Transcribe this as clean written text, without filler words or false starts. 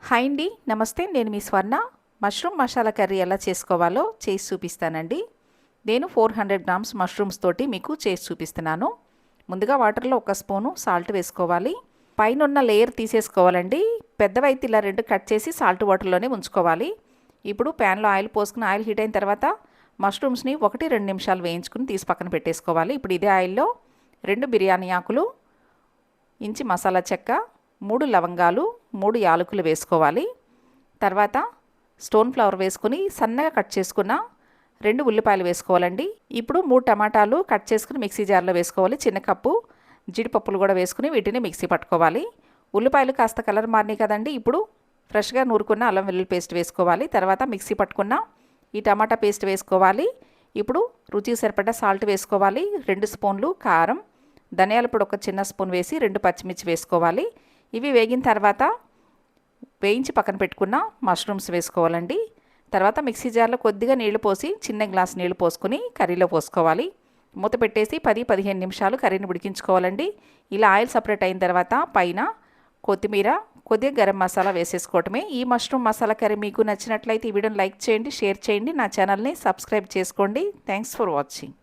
Hi అండి, నమస్తే. నేను మీ స్వర్ణ. మష్రూమ్ మసాలా కర్రీ ఎలా చేసుకోవాలో చేసి చూపిస్తానండి. నేను 400 గ్రామ్స్ మష్రూమ్స్ తోటి మీకు చేసి చూపిస్తున్నాను. ముందుగా వాటర్లో 1 స్పూను సాల్ట్ వేసుకోవాలి. పైన ఉన్న లేయర్ తీసేసుకోవాలండి. పెద్దవైతే ఇలా 2 కట్ చేసి సాల్ట్ వాటర్లోనే ఉంచుకోవాలి. ఇప్పుడు ప్యాన్లో ఆయిల్ పోసుకుని ఆయిల్ హీట్ అయిన తర్వాత మష్రూమ్స్ని 1-2 నిమిషాలు వేయించుకుని తీసి పక్కన పెట్టేసుకోవాలి. ఇప్పుడు ఇదే ఆయిల్లో 2 బిర్యానీ ఆకులు, ఇంచి మసాలా చెక్క, 3 లవంగాలు, 3 యాలకులు వేసుకోవాలి. తర్వాత స్టోన్ ఫ్లవర్ వేసుకుని సన్నగా కట్ చేసుకున్న 2 ఉల్లిపాయలు వేసుకోవాలండి. ఇప్పుడు 3 టమాటాలు కట్ చేసుకుని మిక్సీ జార్లో వేసుకోవాలి. చిన్న కప్పు జీడిపప్పులు కూడా వేసుకుని వీటిని మిక్సీ పట్టుకోవాలి. ఉల్లిపాయలు కాస్త కలర్ మారినాయి కదండి. ఇప్పుడు ఫ్రెష్గా నూరుకున్న అల్లం వెల్లుల్లి పేస్ట్ వేసుకోవాలి. తర్వాత మిక్సీ పట్టుకున్న ఈ టమాటా పేస్ట్ వేసుకోవాలి. ఇప్పుడు రుచికి సరిపడా సాల్ట్ వేసుకోవాలి. 2 స్పూన్లు కారం, ధనియాల పొడి 1 చిన్న స్పూన్ వేసి 2 పచ్చిమిర్చి వేసుకోవాలి. ఇవి వేగిన తర్వాత వేయించి పక్కన పెట్టుకున్న మష్రూమ్స్ వేసుకోవాలండి. తర్వాత మిక్సీ జార్లో కొద్దిగా నీళ్లు పోసి చిన్న గ్లాస్ నీళ్లు పోసుకొని కర్రీలో పోసుకోవాలి. మూత పెట్టేసి 10-15 నిమిషాలు కర్రీని ఉడికించుకోవాలండి. ఇలా ఆయిల్ సపరేట్ అయిన తర్వాత పైన కొత్తిమీర, కొద్దిగా గరం మసాలా వేసేసుకోవటమే. ఈ మష్రూమ్ మసాలా కర్రీ మీకు నచ్చినట్లయితే ఈ వీడియోని లైక్ చేయండి, షేర్ చేయండి, నా ఛానల్ని సబ్స్క్రైబ్ చేసుకోండి. Thanks for watching.